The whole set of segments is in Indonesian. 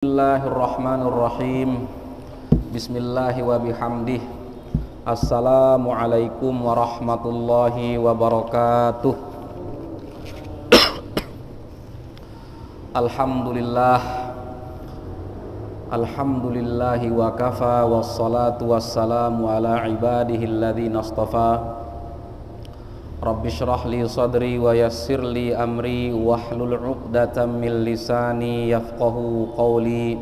Bismillahirrahmanirrahim. Bismillahi wa bihamdih. Assalamualaikum warahmatullahi wabarakatuh. Alhamdulillah. Alhamdulillahi wa kafa. Wassalatu wassalamu ala ibadihi alladhina astafa. Rabbi shrah li sadri wa yassir li amri wahlul 'uqdatam min lisani yafqahu qawli.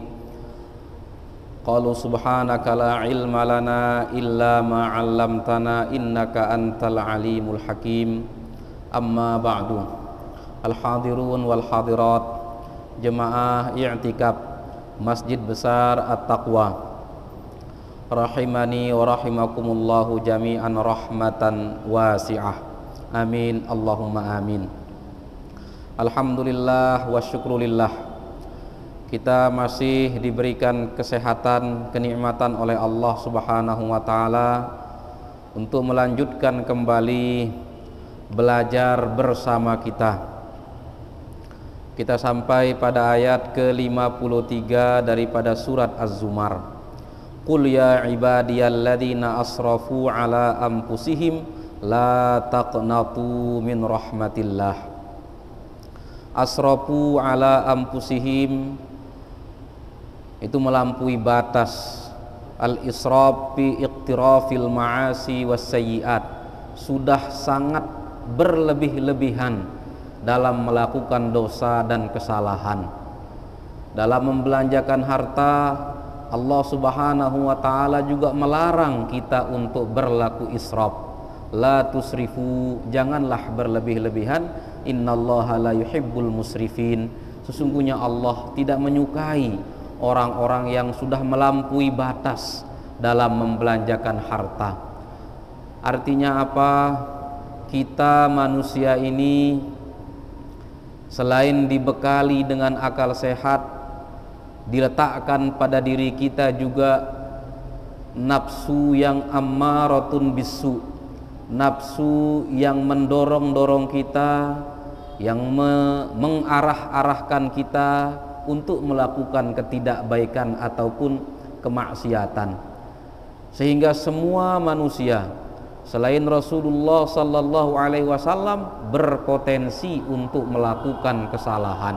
Qalu subhanaka la ilma lana illa ma 'allamtana innaka antal alimul hakim. Amma ba'du. Al hadirun wal hadirat, jemaah i'tikaf Masjid Besar At-Taqwa, rahimani wa rahimakumullahu jami'an rahmatan wasi'ah. Amin Allahumma amin. Alhamdulillah wa syukrulillah, kita masih diberikan kesehatan, kenikmatan oleh Allah subhanahu wa ta'ala untuk melanjutkan kembali belajar bersama kita. Kita sampai pada ayat ke-53 daripada surat Az-Zumar. Qul ya ibadiyalladzina asrafu ala anfusihim la taqnatu min rahmatillah. Asrafu ala anfusihim itu melampaui batas. Al-israf fi iqtirafil ma'asi was sayyiat, sudah sangat berlebih-lebihan dalam melakukan dosa dan kesalahan. Dalam membelanjakan harta, Allah subhanahu wa ta'ala juga melarang kita untuk berlaku israf. La tusrifu, janganlah berlebih-lebihan. Innallaha la yuhibbul musrifin, sesungguhnya Allah tidak menyukai orang-orang yang sudah melampaui batas dalam membelanjakan harta. Artinya apa? Kita manusia ini selain dibekali dengan akal sehat, diletakkan pada diri kita juga nafsu yang ammaratun bisu, nafsu yang mendorong-dorong kita, yang mengarah-arahkan kita untuk melakukan ketidakbaikan ataupun kemaksiatan. Sehingga semua manusia selain Rasulullah sallallahu alaihi wasallam berpotensi untuk melakukan kesalahan.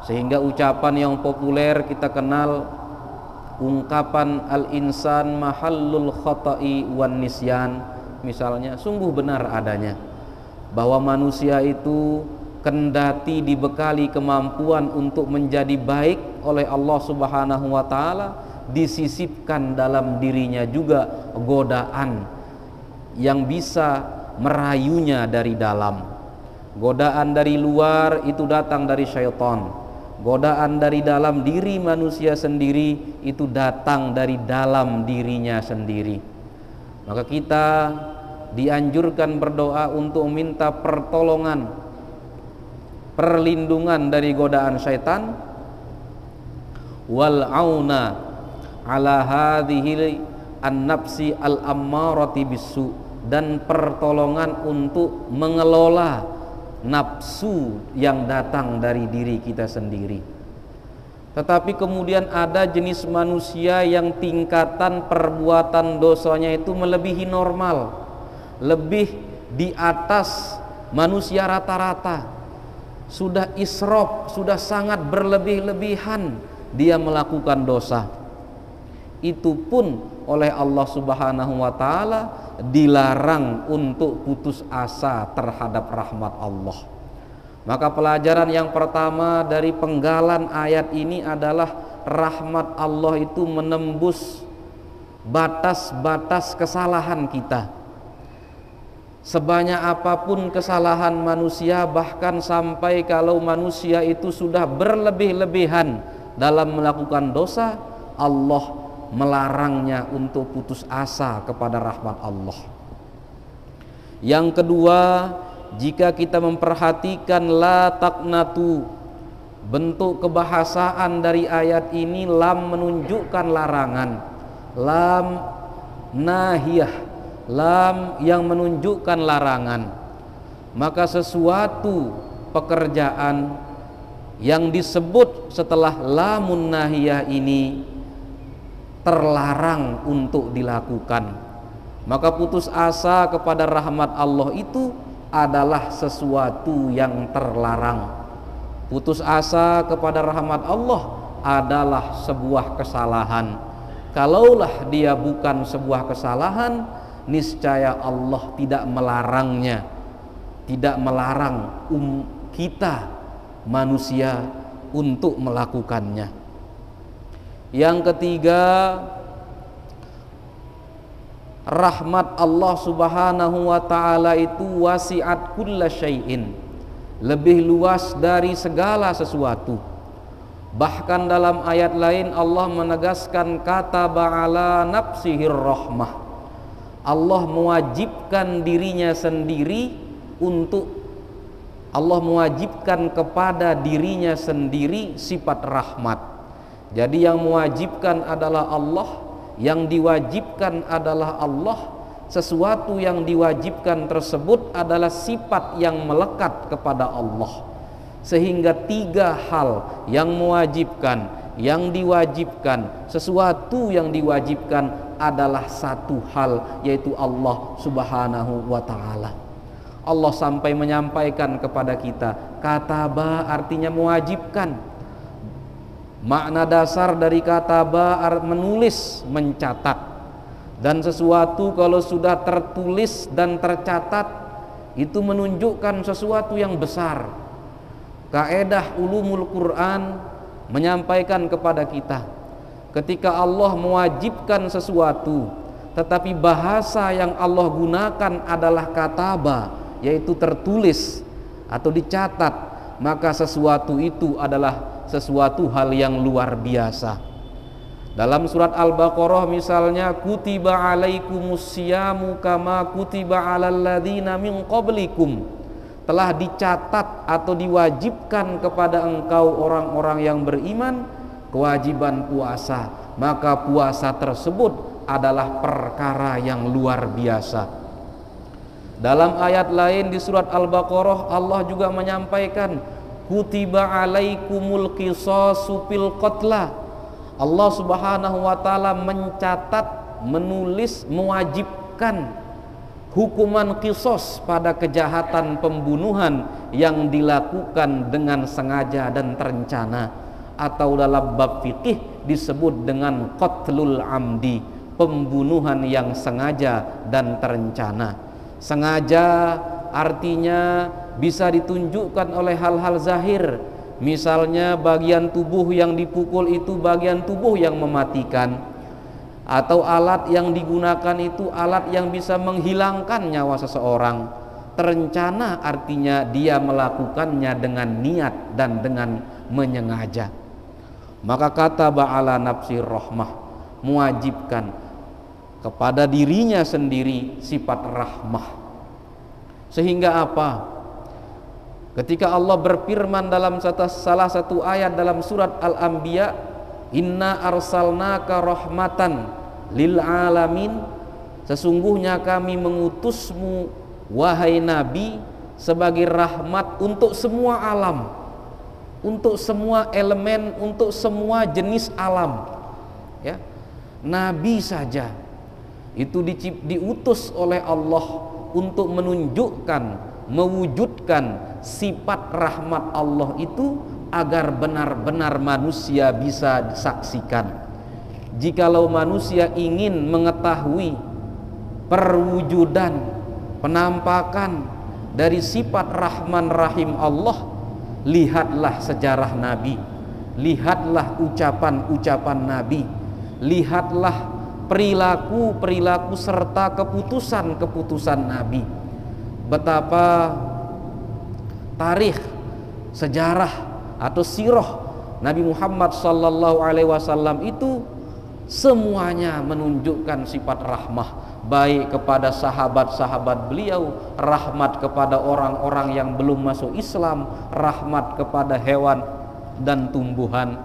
Sehingga ucapan yang populer kita kenal, ungkapan al-insan mahallul khata'i wan nisyan, misalnya, sungguh benar adanya bahwa manusia itu kendati dibekali kemampuan untuk menjadi baik oleh Allah subhanahu wa ta'ala, disisipkan dalam dirinya juga godaan yang bisa merayunya dari dalam. Godaan dari luar itu datang dari syaitan, godaan dari dalam diri manusia sendiri itu datang dari dalam dirinya sendiri. Maka kita dianjurkan berdoa untuk minta pertolongan, perlindungan dari godaan syaitan, wal auna ala hadhihi an-nafsi al-ammarati bisu, dan pertolongan untuk mengelola nafsu yang datang dari diri kita sendiri. Tetapi kemudian ada jenis manusia yang tingkatan perbuatan dosanya itu melebihi normal, lebih di atas manusia rata-rata. Sudah israf, sudah sangat berlebih-lebihan dia melakukan dosa. Itu pun oleh Allah subhanahu wa ta'ala dilarang untuk putus asa terhadap rahmat Allah. Maka pelajaran yang pertama dari penggalan ayat ini adalah rahmat Allah itu menembus batas-batas kesalahan kita. Sebanyak apapun kesalahan manusia, bahkan sampai kalau manusia itu sudah berlebih-lebihan dalam melakukan dosa, Allah melarangnya untuk putus asa kepada rahmat Allah. Yang kedua, jika kita memperhatikan la taqnatu, bentuk kebahasaan dari ayat ini, lam menunjukkan larangan, lam nahiyah, lam yang menunjukkan larangan. Maka sesuatu pekerjaan yang disebut setelah lamun nahiyah ini terlarang untuk dilakukan, maka putus asa kepada rahmat Allah itu adalah sesuatu yang terlarang. Putus asa kepada rahmat Allah adalah sebuah kesalahan. Kalaulah dia bukan sebuah kesalahan, niscaya Allah tidak melarangnya, tidak melarang kita manusia untuk melakukannya. Yang ketiga, rahmat Allah Subhanahu wa ta'ala itu wasi'at kulla syai'in, lebih luas dari segala sesuatu. Bahkan dalam ayat lain Allah menegaskan kata ba'ala nafsihir rahmah. Allah mewajibkan dirinya sendiri untuk Allah mewajibkan kepada dirinya sendiri sifat rahmat. Jadi yang mewajibkan adalah Allah, yang diwajibkan adalah Allah. Sesuatu yang diwajibkan tersebut adalah sifat yang melekat kepada Allah. Sehingga tiga hal, yang mewajibkan, yang diwajibkan, sesuatu yang diwajibkan adalah satu hal, yaitu Allah Subhanahu wa ta'ala. Allah sampai menyampaikan kepada kita, kataba artinya mewajibkan. Makna dasar dari kataba menulis, mencatat. Dan sesuatu kalau sudah tertulis dan tercatat, itu menunjukkan sesuatu yang besar. Kaedah ulumul Quran menyampaikan kepada kita, ketika Allah mewajibkan sesuatu, tetapi bahasa yang Allah gunakan adalah kataba, yaitu tertulis atau dicatat, maka sesuatu itu adalah sesuatu hal yang luar biasa. Dalam surat Al-Baqarah misalnya, kutiba alaikumusyamu kama kutiba alal ladzina min qablikum, telah dicatat atau diwajibkan kepada engkau orang-orang yang beriman kewajiban puasa, maka puasa tersebut adalah perkara yang luar biasa. Dalam ayat lain di surat Al-Baqarah Allah juga menyampaikan, kutiba alaikumul qisasu fil qatla. Allah Subhanahu wa ta'ala mencatat, menulis, mewajibkan hukuman qisas pada kejahatan pembunuhan yang dilakukan dengan sengaja dan terencana, atau dalam bab fikih disebut dengan qatlul amdi, pembunuhan yang sengaja dan terencana. Sengaja artinya bisa ditunjukkan oleh hal-hal zahir, misalnya bagian tubuh yang dipukul itu bagian tubuh yang mematikan, atau alat yang digunakan itu alat yang bisa menghilangkan nyawa seseorang. Terencana artinya dia melakukannya dengan niat dan dengan menyengaja. Maka kata ba'ala nafsir rahmah, mewajibkan kepada dirinya sendiri sifat rahmah. Sehingga apa? Ketika Allah berfirman dalam salah satu ayat dalam surat Al-Anbiya, inna arsalnaka rahmatan lil alamin, sesungguhnya kami mengutusmu wahai Nabi sebagai rahmat untuk semua alam, untuk semua elemen, untuk semua jenis alam. Ya, Nabi saja itu diutus oleh Allah untuk menunjukkan, mewujudkan sifat rahmat Allah itu agar benar-benar manusia bisa disaksikan. Jikalau manusia ingin mengetahui perwujudan, penampakan dari sifat Rahman Rahim Allah, lihatlah sejarah Nabi, lihatlah ucapan-ucapan Nabi, lihatlah perilaku-perilaku serta keputusan-keputusan Nabi. Betapa tarikh, sejarah atau sirah Nabi Muhammad sallallahu alaihi wasallam itu semuanya menunjukkan sifat rahmah, baik kepada sahabat-sahabat beliau, rahmat kepada orang-orang yang belum masuk Islam, rahmat kepada hewan dan tumbuhan,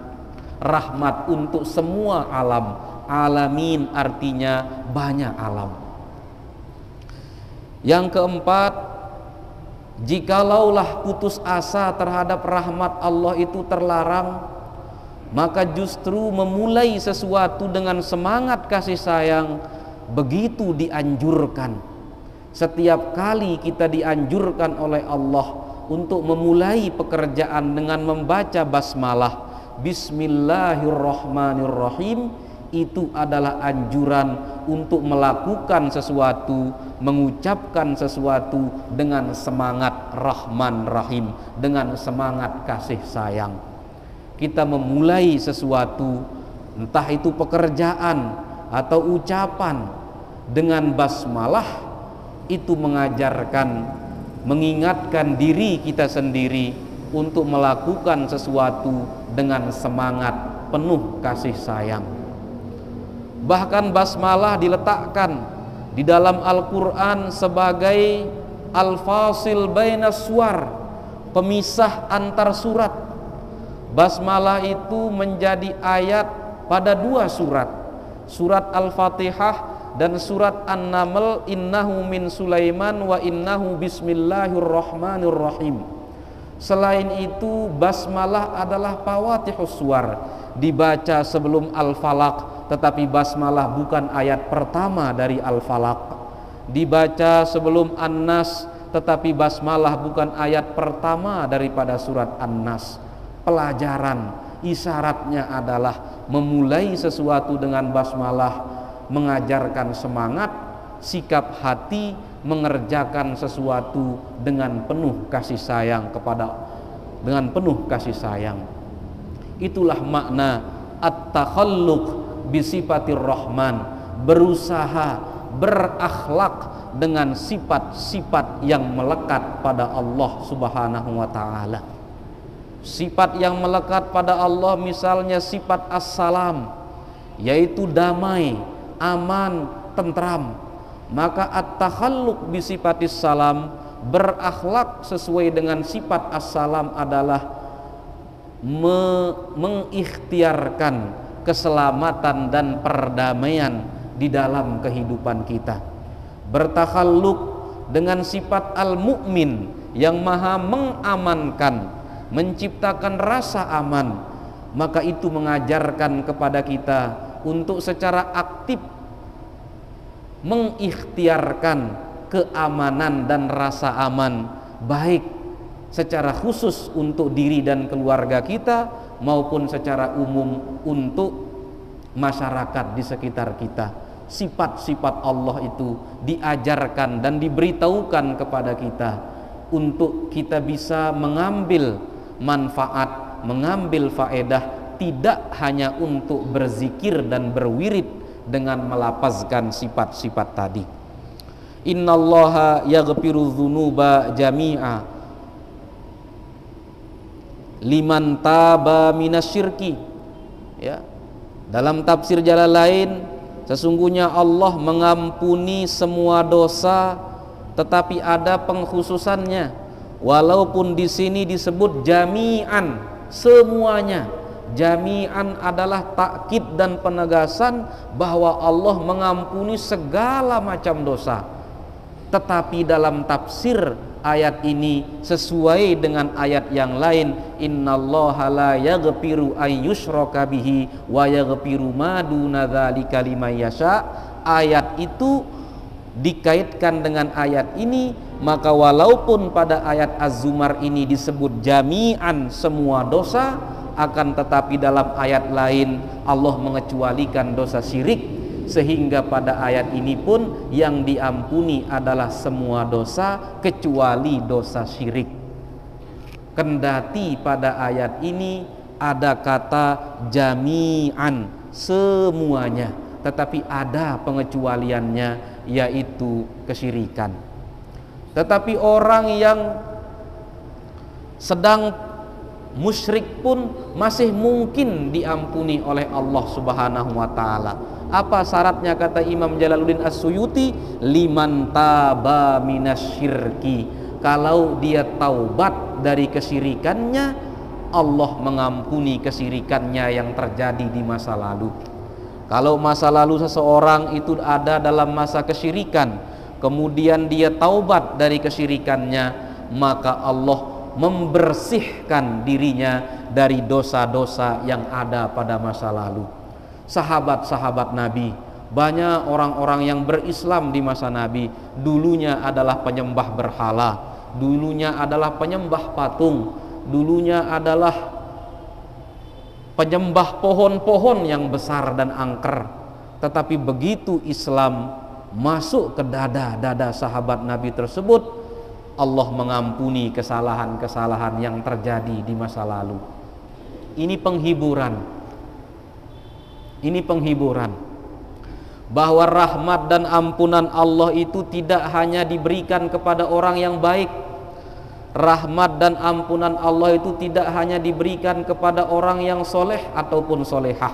rahmat untuk semua alam. Alamin artinya banyak alam. Yang keempat, Jikalaulah putus asa terhadap rahmat Allah itu terlarang, maka justru memulai sesuatu dengan semangat kasih sayang begitu dianjurkan. Setiap kali kita dianjurkan oleh Allah untuk memulai pekerjaan dengan membaca basmalah, Bismillahirrahmanirrahim, itu adalah anjuran untuk melakukan sesuatu, mengucapkan sesuatu dengan semangat Rahman Rahim, dengan semangat kasih sayang. Kita memulai sesuatu, entah itu pekerjaan atau ucapan, dengan basmalah, itu mengajarkan, mengingatkan diri kita sendiri untuk melakukan sesuatu dengan semangat penuh kasih sayang. Bahkan basmalah diletakkan di dalam Al-Quran sebagai al-fasil bainas suwar, pemisah antar surat. Basmalah itu menjadi ayat pada dua surat, surat Al-Fatihah dan surat An-Naml, innahu min Sulaiman wa innahu bismillahirrahmanirrahim. Selain itu, basmalah adalah fawatihus suwar, dibaca sebelum Al-Falaq, tetapi basmalah bukan ayat pertama dari Al-Falaq. Dibaca sebelum An-Nas, tetapi basmalah bukan ayat pertama daripada surat An-Nas. Pelajaran, isyaratnya adalah memulai sesuatu dengan basmalah, mengajarkan semangat, sikap hati, mengerjakan sesuatu dengan penuh kasih sayang dengan penuh kasih sayang. Itulah makna at-takhalluq bisifatir rahman, berusaha berakhlak dengan sifat-sifat yang melekat pada Allah Subhanahu wa taala. Sifat yang melekat pada Allah misalnya sifat as-salam, yaitu damai, aman, tentram. Maka at-takhalluq bisifatis salam, berakhlak sesuai dengan sifat as-salam adalah mengikhtiarkan keselamatan dan perdamaian di dalam kehidupan kita. Bertakhalluk dengan sifat al-mu'min yang maha mengamankan, menciptakan rasa aman, maka itu mengajarkan kepada kita untuk secara aktif mengikhtiarkan keamanan dan rasa aman, baik secara khusus untuk diri dan keluarga kita maupun secara umum untuk masyarakat di sekitar kita. Sifat-sifat Allah itu diajarkan dan diberitahukan kepada kita untuk kita bisa mengambil manfaat, mengambil faedah, tidak hanya untuk berzikir dan berwirid dengan melafazkan sifat-sifat tadi. Innallaha yaghfiru dzunuba jami'a liman taba minasyirki. Ya. Dalam tafsir jalan lain, sesungguhnya Allah mengampuni semua dosa, tetapi ada pengkhususannya. Walaupun di sini disebut jami'an, semuanya. Jami'an adalah takkid dan penegasan bahwa Allah mengampuni segala macam dosa. Tetapi dalam tafsir ayat ini sesuai dengan ayat yang lain, innallaha la yaghfiru ayyushraka bihi wa yaghfiru ma duna dzalika liman yasha. Ayat itu dikaitkan dengan ayat ini, maka walaupun pada ayat Az-Zumar ini disebut jami'an semua dosa, akan tetapi dalam ayat lain Allah mengecualikan dosa syirik, sehingga pada ayat ini pun yang diampuni adalah semua dosa kecuali dosa syirik. Kendati pada ayat ini ada kata jami'an, semuanya, tetapi ada pengecualiannya, yaitu kesyirikan. Tetapi orang yang sedang musyrik pun masih mungkin diampuni oleh Allah Subhanahu wa taala. Apa syaratnya, kata Imam Jalaluddin As-Suyuti? Liman taba minasyirki. Kalau dia taubat dari kesyirikannya, Allah mengampuni kesyirikannya yang terjadi di masa lalu. Kalau masa lalu seseorang itu ada dalam masa kesyirikan, kemudian dia taubat dari kesyirikannya, maka Allah membersihkan dirinya dari dosa-dosa yang ada pada masa lalu. Sahabat-sahabat Nabi, banyak orang-orang yang berislam di masa Nabi dulunya adalah penyembah berhala, dulunya adalah penyembah patung, dulunya adalah penyembah pohon-pohon yang besar dan angker. Tetapi begitu Islam masuk ke dada-dada sahabat Nabi tersebut, Allah mengampuni kesalahan-kesalahan yang terjadi di masa lalu. Ini penghiburan. Ini penghiburan bahwa rahmat dan ampunan Allah itu tidak hanya diberikan kepada orang yang baik. Rahmat dan ampunan Allah itu tidak hanya diberikan kepada orang yang soleh ataupun solehah,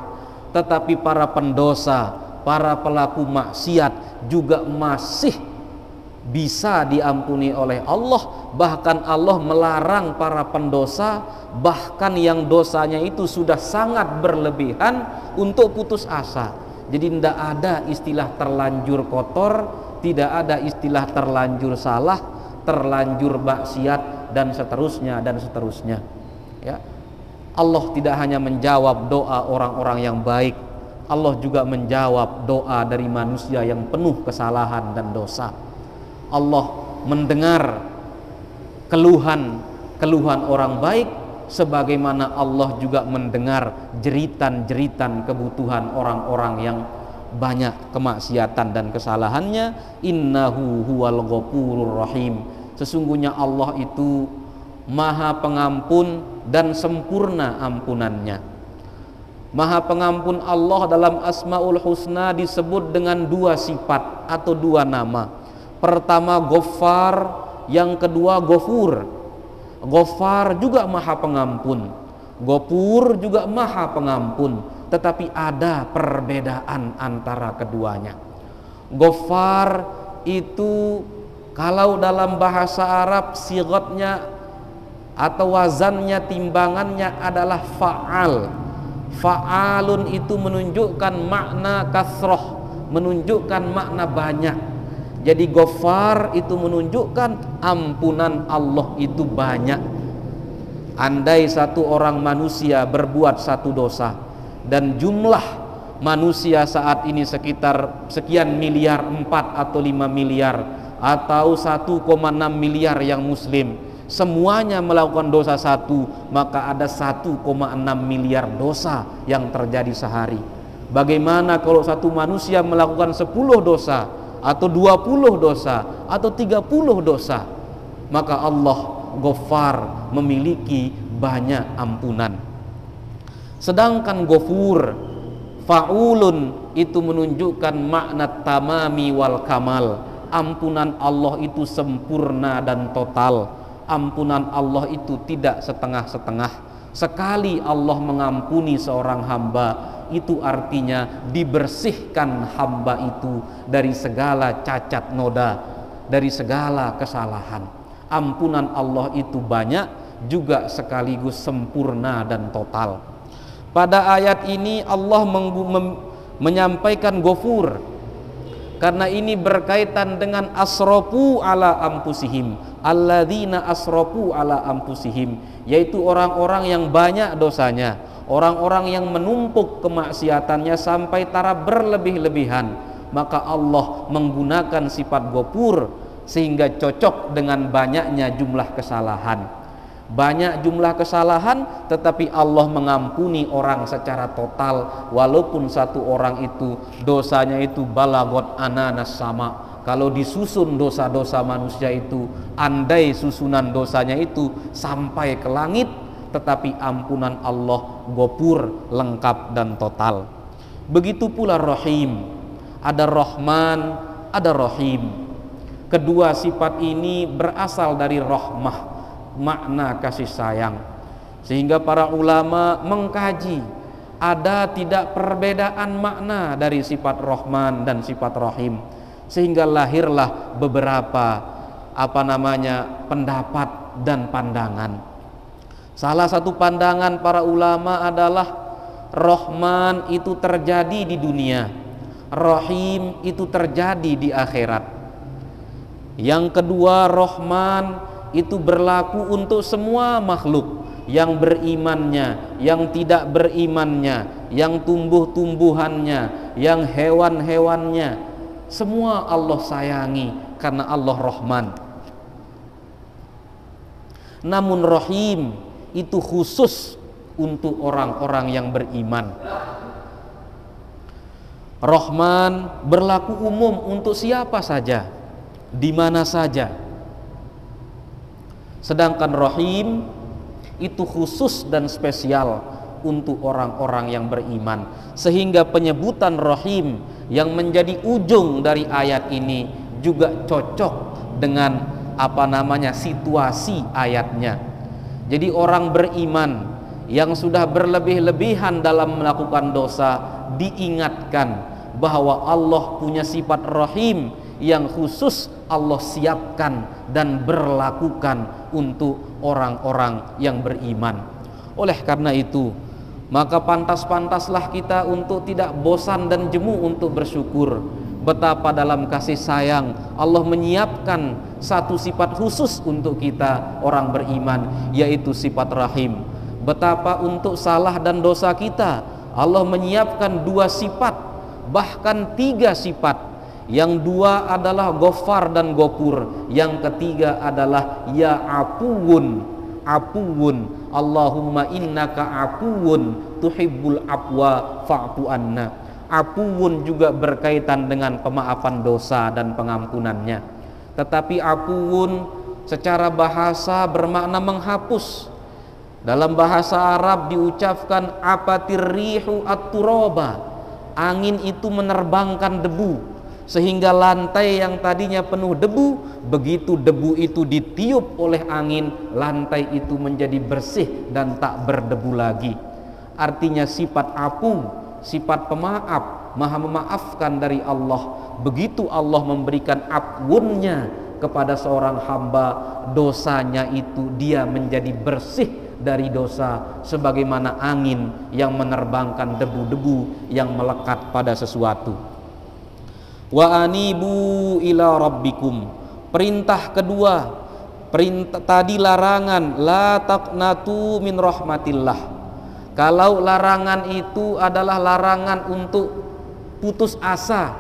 tetapi para pendosa, para pelaku maksiat juga masih bisa diampuni oleh Allah. Bahkan Allah melarang para pendosa, bahkan yang dosanya itu sudah sangat berlebihan, untuk putus asa. Jadi tidak ada istilah terlanjur kotor, tidak ada istilah terlanjur salah, terlanjur maksiat, dan seterusnya dan seterusnya. Ya, Allah tidak hanya menjawab doa orang-orang yang baik, Allah juga menjawab doa dari manusia yang penuh kesalahan dan dosa. Allah mendengar keluhan orang baik, sebagaimana Allah juga mendengar jeritan-jeritan kebutuhan orang-orang yang banyak kemaksiatan dan kesalahannya. Innahu huwal ghafurur rahim. Sesungguhnya Allah itu Maha Pengampun dan sempurna ampunannya. Maha Pengampun Allah dalam Asmaul Husna disebut dengan dua sifat atau dua nama. Pertama Ghaffar, yang kedua Ghafur. Ghaffar juga Maha Pengampun, Ghafur juga Maha Pengampun, tetapi ada perbedaan antara keduanya. Ghaffar itu kalau dalam bahasa Arab sigatnya atau wazannya, timbangannya adalah fa'al. Fa'alun itu menunjukkan makna kasroh, menunjukkan makna banyak. Jadi Ghaffar itu menunjukkan ampunan Allah itu banyak. Andai satu orang manusia berbuat satu dosa, dan jumlah manusia saat ini sekitar sekian miliar, 4 atau 5 miliar atau 1,6 miliar yang muslim, semuanya melakukan dosa satu, maka ada 1,6 miliar dosa yang terjadi sehari. Bagaimana kalau satu manusia melakukan 10 dosa atau 20 dosa atau 30 dosa? Maka Allah Ghaffar memiliki banyak ampunan. Sedangkan Ghafur, fa'ulun, itu menunjukkan makna tamami wal kamal. Ampunan Allah itu sempurna dan total. Ampunan Allah itu tidak setengah-setengah. Sekali Allah mengampuni seorang hamba, itu artinya dibersihkan hamba itu dari segala cacat noda, dari segala kesalahan. Ampunan Allah itu banyak, juga sekaligus sempurna dan total. Pada ayat ini Allah menyampaikan Ghafur karena ini berkaitan dengan asrafu ala anfusihim, alladzina asrafu ala anfusihim, yaitu orang-orang yang banyak dosanya, orang-orang yang menumpuk kemaksiatannya sampai taraf berlebih-lebihan. Maka Allah menggunakan sifat Ghafur sehingga cocok dengan banyaknya jumlah kesalahan. Banyak jumlah kesalahan, tetapi Allah mengampuni orang secara total, walaupun satu orang itu dosanya itu balagot ananas sama. Kalau disusun dosa-dosa manusia itu, andai susunan dosanya itu sampai ke langit, tetapi ampunan Allah Ghafur, lengkap dan total. Begitu pula Rahim, ada Rahman, ada Rahim. Kedua sifat ini berasal dari rahmah, makna kasih sayang. Sehingga para ulama mengkaji, ada tidak perbedaan makna dari sifat Rahman dan sifat Rahim, sehingga lahirlah beberapa pendapat dan pandangan. Salah satu pandangan para ulama adalah Rahman itu terjadi di dunia, Rahim itu terjadi di akhirat. Yang kedua, Rahman itu berlaku untuk semua makhluk, yang berimannya, yang tidak berimannya, yang tumbuh-tumbuhannya, yang hewan-hewannya, semua Allah sayangi karena Allah Rahman. Namun Rahim itu khusus untuk orang-orang yang beriman. Rahman berlaku umum untuk siapa saja, di mana saja. Sedangkan Rahim itu khusus dan spesial untuk orang-orang yang beriman. Sehingga penyebutan Rahim yang menjadi ujung dari ayat ini juga cocok dengan situasi ayatnya. Jadi orang beriman yang sudah berlebih-lebihan dalam melakukan dosa diingatkan bahwa Allah punya sifat Rahim yang khusus Allah siapkan dan berlakukan untuk orang-orang yang beriman. Oleh karena itu, maka pantas-pantaslah kita untuk tidak bosan dan jemu untuk bersyukur betapa dalam kasih sayang Allah menyiapkan satu sifat khusus untuk kita orang beriman, yaitu sifat Rahim. Betapa untuk salah dan dosa kita Allah menyiapkan dua sifat, bahkan tiga sifat. Yang dua adalah Ghaffar dan Ghafur, yang ketiga adalah Ya Afuwun, Afuwun, Allahumma innaka afuwun tuhibbul afwa fa'fu anna. Afuwun juga berkaitan dengan pemaafan dosa dan pengampunannya. Tetapi afuwun secara bahasa bermakna menghapus. Dalam bahasa Arab diucapkan apatir rihu at-turaba. Angin itu menerbangkan debu, sehingga lantai yang tadinya penuh debu, begitu debu itu ditiup oleh angin, lantai itu menjadi bersih dan tak berdebu lagi. Artinya sifat afu, sifat pemaaf, maha memaafkan dari Allah. Begitu Allah memberikan afwunnya kepada seorang hamba, dosanya itu dia menjadi bersih dari dosa, sebagaimana angin yang menerbangkan debu-debu yang melekat pada sesuatu. Wa anibu ila rabbikum. Perintah kedua, perintah tadi larangan la taqnatu min rahmatillah. Kalau larangan itu adalah larangan untuk putus asa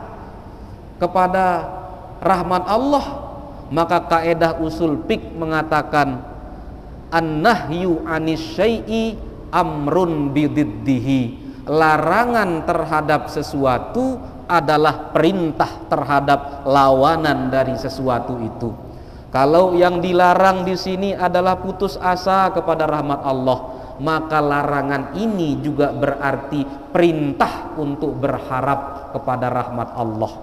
kepada rahmat Allah, maka kaedah usul fiqh mengatakan an-nahyu anis syai'i amrun bididdihi. Larangan terhadap sesuatu adalah perintah terhadap lawanan dari sesuatu itu. Kalau yang dilarang di sini adalah putus asa kepada rahmat Allah, maka larangan ini juga berarti perintah untuk berharap kepada rahmat Allah.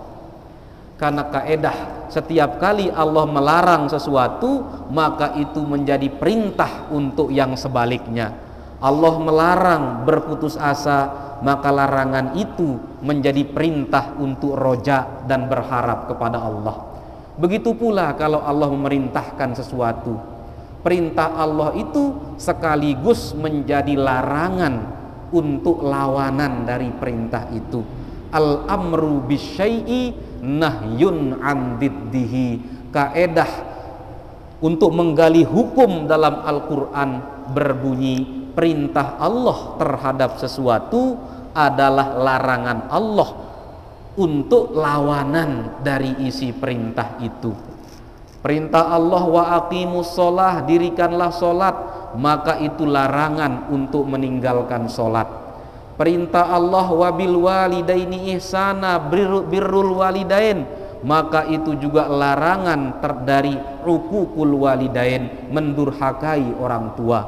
Karena kaedah setiap kali Allah melarang sesuatu, maka itu menjadi perintah untuk yang sebaliknya. Allah melarang berputus asa, maka larangan itu menjadi perintah untuk roja dan berharap kepada Allah. Begitu pula kalau Allah memerintahkan sesuatu, perintah Allah itu sekaligus menjadi larangan untuk lawanan dari perintah itu. Al-amru bisyai'i nahyun an diddihi. Kaedah untuk menggali hukum dalam Al-Quran berbunyi, perintah Allah terhadap sesuatu adalah larangan Allah untuk lawanan dari isi perintah itu. Perintah Allah wa aqimus sholah, dirikanlah sholat, maka itu larangan untuk meninggalkan sholat. Perintah Allah wa bil walidaini ihsana, birrul walidain, maka itu juga larangan dari uququl walidain, mendurhakai orang tua.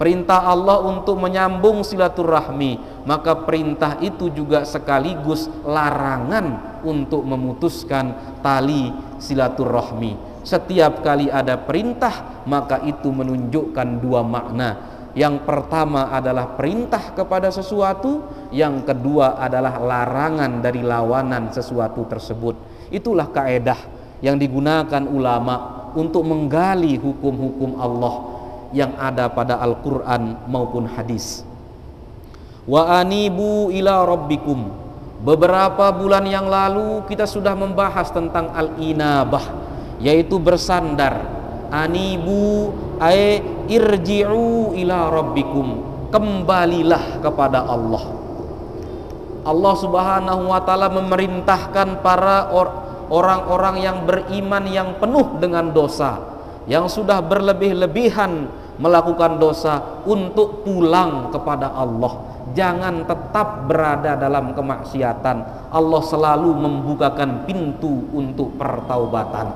Perintah Allah untuk menyambung silaturahmi, maka perintah itu juga sekaligus larangan untuk memutuskan tali silaturahmi. Setiap kali ada perintah, maka itu menunjukkan dua makna. Yang pertama adalah perintah kepada sesuatu, yang kedua adalah larangan dari lawanan sesuatu tersebut. Itulah kaedah yang digunakan ulama untuk menggali hukum-hukum Allah yang ada pada Al-Quran maupun hadis. Wa anibu ila rabbikum. Beberapa bulan yang lalu kita sudah membahas tentang al-inabah, yaitu bersandar. Anibu ay irji'u ila rabbikum, kembalilah kepada Allah. Allah Subhanahu wa taala memerintahkan para orang-orang yang beriman yang penuh dengan dosa, yang sudah berlebih-lebihan melakukan dosa, untuk pulang kepada Allah. Jangan tetap berada dalam kemaksiatan. Allah selalu membukakan pintu untuk pertaubatan.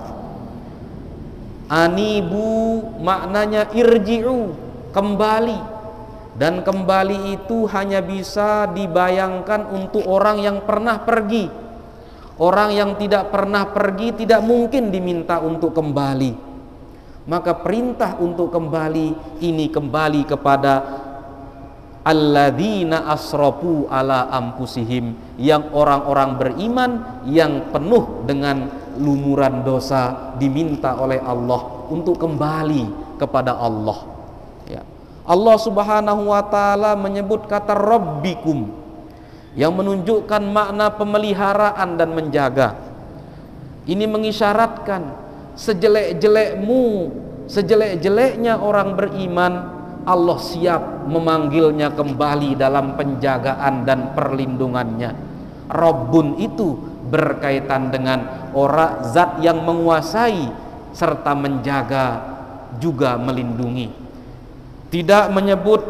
Anibu maknanya irji'u, kembali. Dan kembali itu hanya bisa dibayangkan untuk orang yang pernah pergi. Orang yang tidak pernah pergi tidak mungkin diminta untuk kembali. Maka perintah untuk kembali ini kembali kepada alladzina asrafu ala anfusihim, yang orang-orang beriman yang penuh dengan lumuran dosa, diminta oleh Allah untuk kembali kepada Allah. Ya. Allah Subhanahu wa taala menyebut kata rabbikum yang menunjukkan makna pemeliharaan dan menjaga. Ini mengisyaratkan sejelek-jelekmu, sejelek-jeleknya orang beriman, Allah siap memanggilnya kembali dalam penjagaan dan perlindungannya. Rabbun itu berkaitan dengan orang zat yang menguasai serta menjaga juga melindungi. Tidak menyebut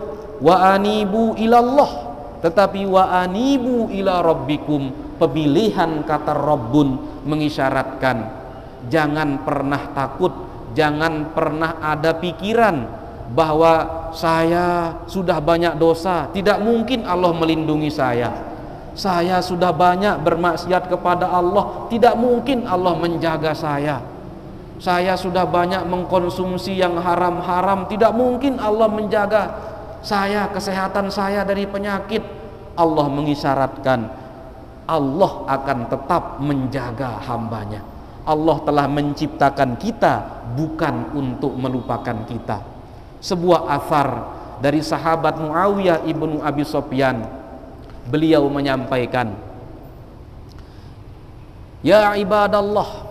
wa anibu ilallah, tetapi wa anibu ila rabbikum. Pemilihan kata Rabbun mengisyaratkan jangan pernah takut, jangan pernah ada pikiran bahwa saya sudah banyak dosa, tidak mungkin Allah melindungi saya. Saya sudah banyak bermaksiat kepada Allah, tidak mungkin Allah menjaga saya. Saya sudah banyak mengkonsumsi yang haram-haram, tidak mungkin Allah menjaga saya, kesehatan saya dari penyakit. Allah mengisyaratkan Allah akan tetap menjaga hambanya. Allah telah menciptakan kita bukan untuk melupakan kita. Sebuah athar dari sahabat Muawiyah ibnu Abi Sufyan, beliau menyampaikan, ya ibadallah,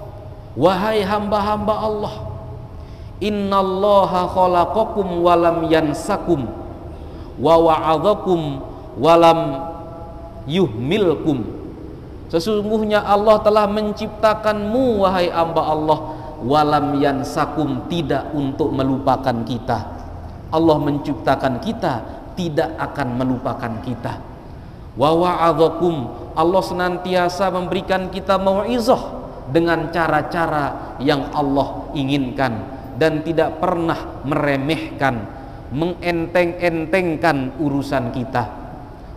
wahai hamba-hamba Allah, innallaha khalaqakum walam yansakum wa wa'adhakum walam yuhmilkum. Sesungguhnya Allah telah menciptakanmu wahai hamba Allah, walam yansakum, tidak untuk melupakan kita. Allah menciptakan kita tidak akan melupakan kita. Wa wa'adhakum, Allah senantiasa memberikan kita mau'izah dengan cara-cara yang Allah inginkan, dan tidak pernah meremehkan, mengenteng-entengkan urusan kita.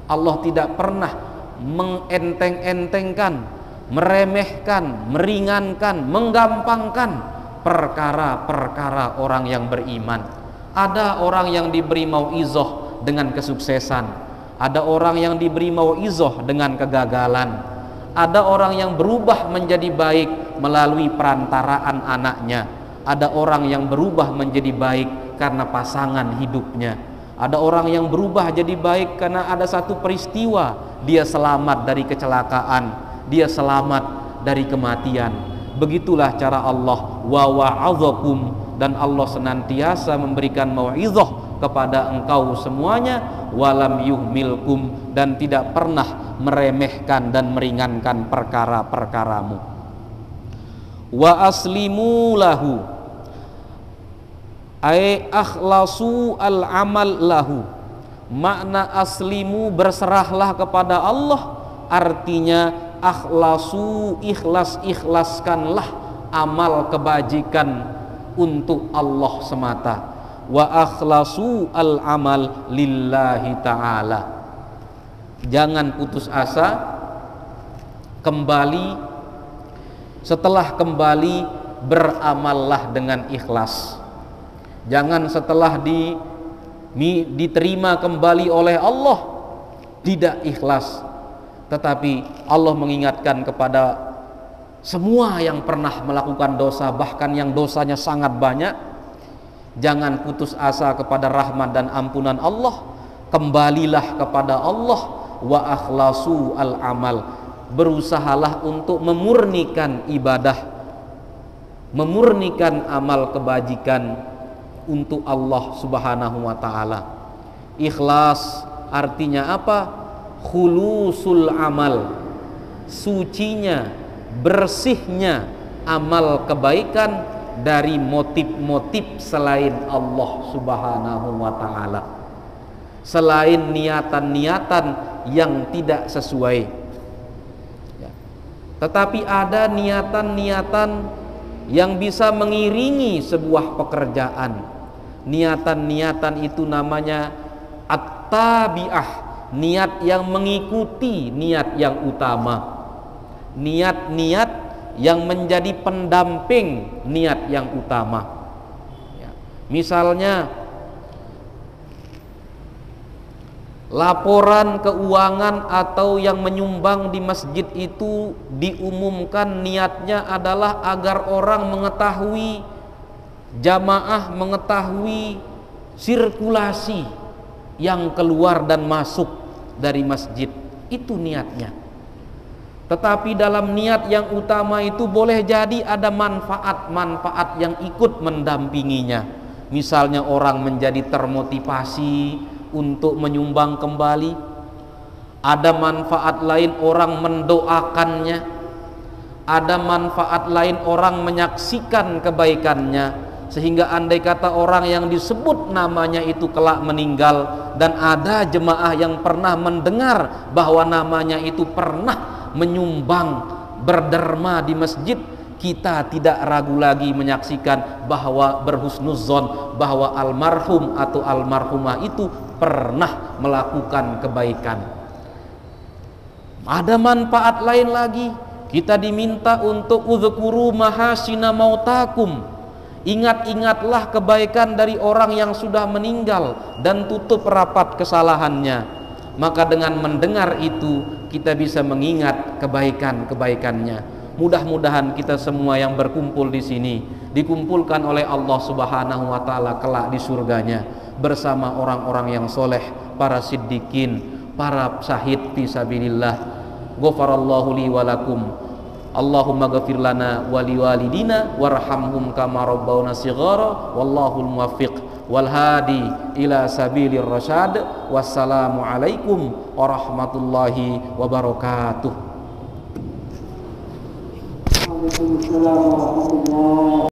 Allah tidak pernah mengenteng-entengkan, meremehkan, meringankan, menggampangkan perkara-perkara orang yang beriman. Ada orang yang diberi mau'izah dengan kesuksesan, ada orang yang diberi mau'izah dengan kegagalan, ada orang yang berubah menjadi baik melalui perantaraan anaknya, ada orang yang berubah menjadi baik karena pasangan hidupnya, ada orang yang berubah jadi baik karena ada satu peristiwa, dia selamat dari kecelakaan, dia selamat dari kematian. Begitulah cara Allah, wa wa'adhakum, dan Allah senantiasa memberikan mau'izah kepada engkau semuanya, walam yuhmilkum, dan tidak pernah meremehkan dan meringankan perkara-perkaramu. Wa aslimu lahu, ay akhlasu al-amal lahu. Makna aslimu, berserahlah kepada Allah, artinya akhlasu, ikhlaskanlah amal kebajikan untuk Allah semata. Wa akhlasu al-amal lillahi ta'ala. Jangan putus asa, kembali, setelah kembali beramallah dengan ikhlas. Jangan setelah diterima kembali oleh Allah tidak ikhlas. Tetapi Allah mengingatkan kepada semua yang pernah melakukan dosa, bahkan yang dosanya sangat banyak, jangan putus asa kepada rahmat dan ampunan Allah. Kembalilah kepada Allah. Wa akhlasu al-amal, berusahalah untuk memurnikan ibadah. memurnikan amal kebajikan untuk Allah Subhanahu wa taala. Ikhlas artinya apa? Khulusul amal, sucinya, bersihnya amal kebaikan dari motif-motif selain Allah Subhanahu wa taala, selain niatan-niatan yang tidak sesuai. Ya. Tetapi ada niatan-niatan yang bisa mengiringi sebuah pekerjaan. Niatan-niatan itu namanya at-tabi'ah, niat yang mengikuti niat yang utama, niat-niat yang menjadi pendamping niat yang utama. Ya. Misalnya laporan keuangan atau yang menyumbang di masjid itu diumumkan niatnya adalah agar orang mengetahui, jamaah mengetahui sirkulasi yang keluar dan masuk dari masjid. Itu niatnya. Tetapi dalam niat yang utama itu boleh jadi ada manfaat-manfaat yang ikut mendampinginya. Misalnya orang menjadi termotivasi untuk menyumbang kembali. Ada manfaat lain orang mendoakannya. Ada manfaat lain orang menyaksikan kebaikannya, sehingga andai kata orang yang disebut namanya itu kelak meninggal dan ada jemaah yang pernah mendengar bahwa namanya itu pernah menyumbang berderma di masjid, kita tidak ragu lagi menyaksikan bahwa berhusnuzon bahwa almarhum atau almarhumah itu pernah melakukan kebaikan. Ada manfaat lain lagi, kita diminta untuk udzkuru mahasina mautakum, ingat-ingatlah kebaikan dari orang yang sudah meninggal dan tutup rapat kesalahannya. Maka dengan mendengar itu kita bisa mengingat kebaikan-kebaikannya. Mudah-mudahan kita semua yang berkumpul di sini dikumpulkan oleh Allah Subhanahu wa taala kelak di surganya bersama orang-orang yang soleh, para siddiqin, para syahid fi sabilillah. Ghafarallahu li wa lakum. Allahumma ghafir lana wa liwalidina warhamhum kama rabbawna shighara. Wallahul muwaffiq wal hadi ila sabilir rasyad. Wassalamu alaikum warahmatullahi wabarakatuh. Waalaikumsalam warahmatullahi wabarakatuh.